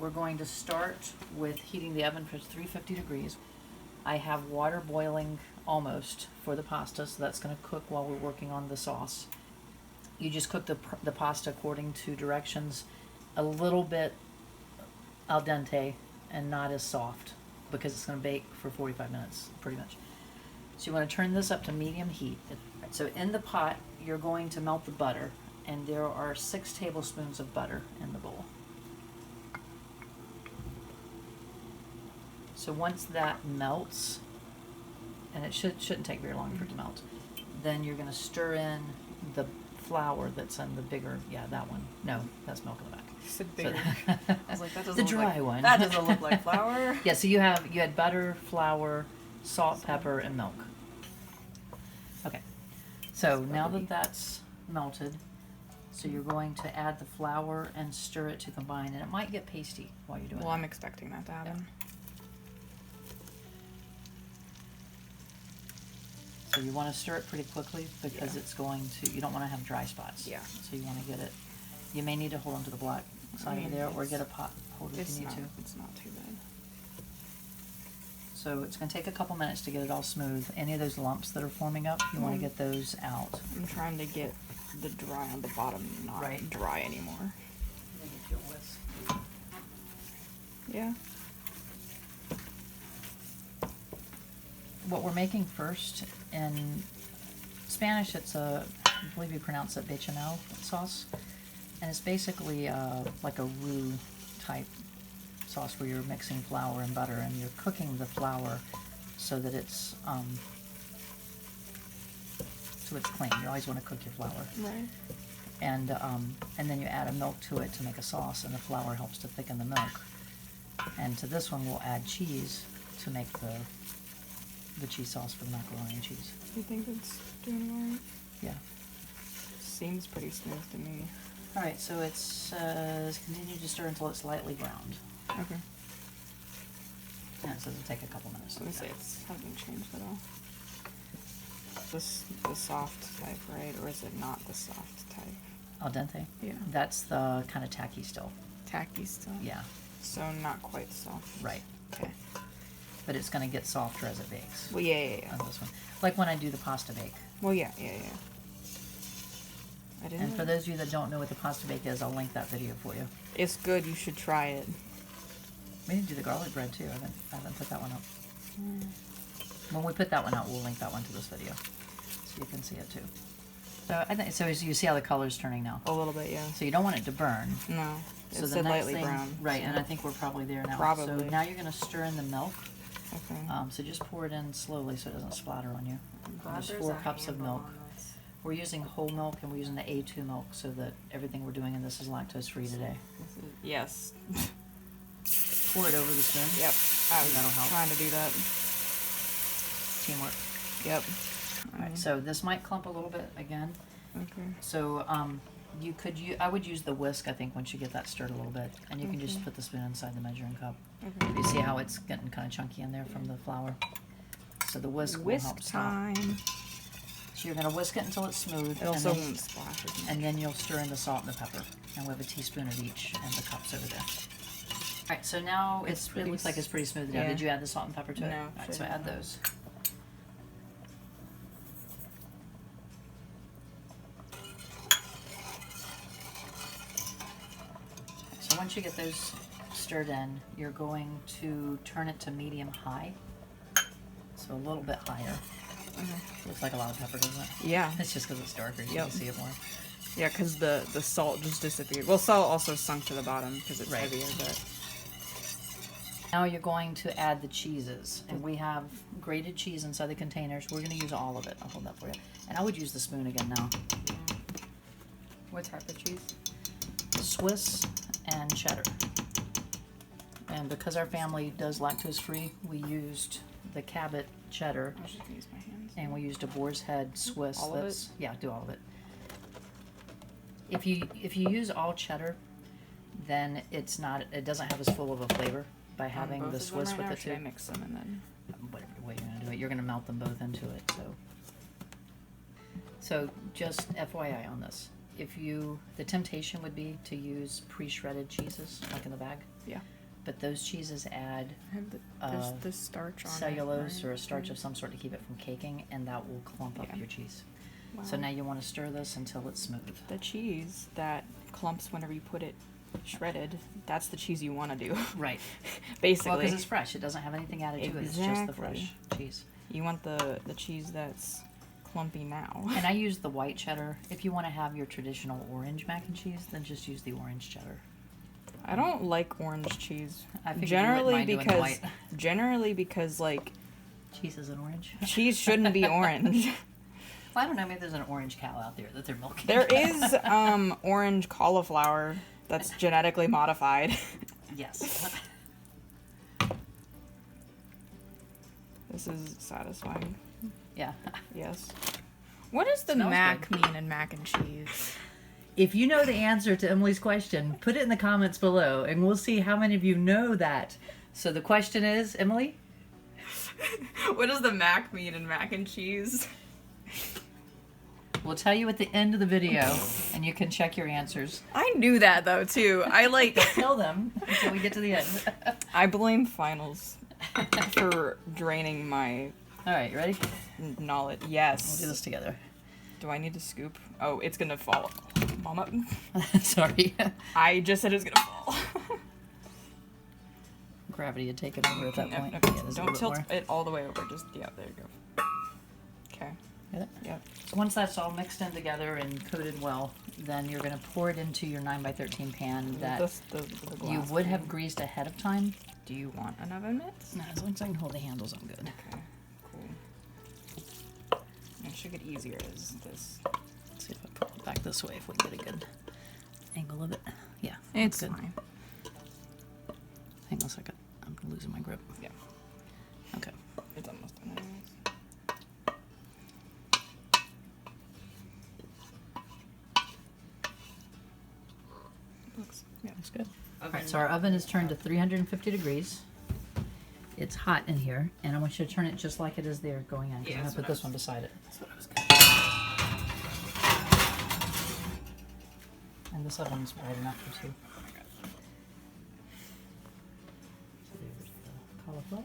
we're going to start with heating the oven for 350 degrees. I have water boiling almost for the pasta, so that's going to cook while we're working on the sauce. You just cook the pasta according to directions, a little bit al dente and not as soft, because it's going to bake for 45 minutes pretty much. So you want to turn this up to medium heat. So in the pot, you're going to melt the butter, and there are 6 tablespoons of butter in the bowl. So once that melts, and it shouldn't take very long for it to melt, then you're going to stir in the flour that's in the bigger, that one. No, that's milk in the back. You said bigger. So, I was like, that doesn't the look dry like, one. That doesn't look like flour. Yeah, so you had butter, flour, salt, pepper, and milk. Okay, so now that that's melted, so you're going to add the flour and stir it to combine, and it might get pasty while you're doing it. Well, I'm expecting that to happen. So you want to stir it pretty quickly because it's going to, you don't want to have dry spots. Yeah. So you want to get it, you may need to hold onto the black side over there, or get a pot holder if you need to. It's not too bad. So it's going to take a couple minutes to get it all smooth. Any of those lumps that are forming up, you want to get those out. I'm trying to get the dry on the bottom not dry anymore. Yeah. What we're making first, in Spanish it's I believe you pronounce it bechamel sauce, and it's basically like a roux type sauce where you're mixing flour and butter, and you're cooking the flour so that it's clean. You always want to cook your flour. Right. And then you add a milk to it to make a sauce, and the flour helps to thicken the milk. And to this one we'll add cheese to make the cheese sauce for the macaroni and cheese. You think it's doing alright? Yeah. Seems pretty smooth to me. Alright, so it says continue to stir until it's lightly browned. Okay. Yeah, it says it'll take a couple minutes. Let me say it hasn't changed at all. This the soft type, right? Or is it not the soft type? Al dente? Yeah. That's the kind of tacky still. Tacky still? Yeah. So not quite soft. Right. Okay. But it's going to get softer as it bakes. Well, yeah. On this one. Like when I do the pasta bake. Well, yeah. I didn't. And for those of you that don't know what the pasta bake is, I'll link that video for you. It's good. You should try it. We need to do the garlic bread too. I haven't put that one up. When we put that one out, we'll link that one to this video, so you can see it too. So I think so. As you see how the color's turning now. A little bit, yeah. So you don't want it to burn. No. So It the said next lightly thing, brown. right? So. And I think we're probably there now. Probably. So now you're going to stir in the milk. Okay. So just pour it in slowly so it doesn't splatter on you. Glad Just there's 4 a cups of handle milk. on this. We're using whole milk, and we're using the A2 milk, so that everything we're doing in this is lactose free today. Yes. Pour it over the spoon. Yep. I was That'll help. trying to do that. Teamwork. Yep. Alright, so this might clump a little bit again. Okay. So I would use the whisk, I think, once you get that stirred a little bit, and you can just put the spoon inside the measuring cup. Okay. You see how it's getting kind of chunky in there from the flour. So the whisk will help Whisk stop. time. So you're going to whisk it until it's smooth, It also and, won't splash as much. then you'll stir in the salt and the pepper. And we have a teaspoon of each in the cups over there. Alright, so now it looks like it's pretty smooth now. Yeah. Did you add the salt and pepper to it? No, Alright, so shouldn't add have. those. So once you get those stirred in, you're going to turn it to medium-high. So a little bit higher. Okay. Looks like a lot of pepper, doesn't it? Yeah. It's just because it's darker, you Yep. can see it more. Yeah, because the salt just disappeared. Well, salt also sunk to the bottom because it's Right. heavier, but... Now you're going to add the cheeses. And we have grated cheese inside the containers. We're going to use all of it. I'll hold that for you. And I would use the spoon again now. What type of cheese? Swiss and cheddar. And because our family does lactose free, we used the Cabot cheddar, I was just going to use my hands. and we used a boar's head Swiss. All of it? Yeah, do all of it. If you use all cheddar, then it doesn't have as full of a flavor by having Both the of them Swiss right with now, the or should I two. mix them and then... Whatever way you're gonna do it, you're gonna melt them both into it. So just FYI on this, the temptation would be to use pre-shredded cheeses like in the bag. Yeah. but those cheeses add There's the starch on cellulose it, right? or a starch of some sort to keep it from caking, and that will clump up Yeah. your cheese. Wow. So now you want to stir this until it's smooth. The cheese that clumps whenever you put it shredded, that's the cheese you want to do. Right. Basically. Well, because it's fresh. It doesn't have anything added to it. It's just the fresh cheese. You want the cheese that's clumpy now. And I use the white cheddar. If you want to have your traditional orange mac and cheese, then just use the orange cheddar. I don't like orange cheese. I figured you wouldn't mind doing the white. Generally because like Cheese isn't orange. cheese shouldn't be orange. Well, I don't know. Maybe there's an orange cow out there that they're milking. There is orange cauliflower that's genetically modified. Yes. This is satisfying. Yeah. Yes. What does the Smells mac good. mean in mac and cheese? If you know the answer to Emily's question, put it in the comments below, and we'll see how many of you know that. So the question is, Emily? What does the mac mean in mac and cheese? We'll tell you at the end of the video, and you can check your answers. I knew that though too. I like Tell them until we get to the end. I blame finals for draining my All right, you ready? knowledge. We'll Yes. do this together. Do I need to scoop? Oh, it's gonna fall. Mama. Sorry. I just said it was gonna fall. Gravity had taken over at that No, point. no, Yeah, there's a little don't bit tilt more. it all the way over. Just yeah, there you go. Okay. Get it? Yep. So once that's all mixed in together and coated well, then you're going to pour it into your 9x13 pan that The you glass would pan. have greased ahead of time. Do you want an oven mitts? No, as long as I can hold the handles, I'm good. Okay. Cool. It should get easier as this. Let's see if I pull it back this way if we get a good angle of it. Yeah, It's good. fine. Hang on a second. I'm losing my grip. Yeah. Okay. It's almost done anyways. Looks good. All right, so our oven is turned to 350 degrees. It's hot in here, and I want you to turn it just like it is there going in. 'Cause Yeah, I'm going that's to put what this I one beside it. That's what I was And this oven's bright enough for two. Oh my god. So there's the cauliflower.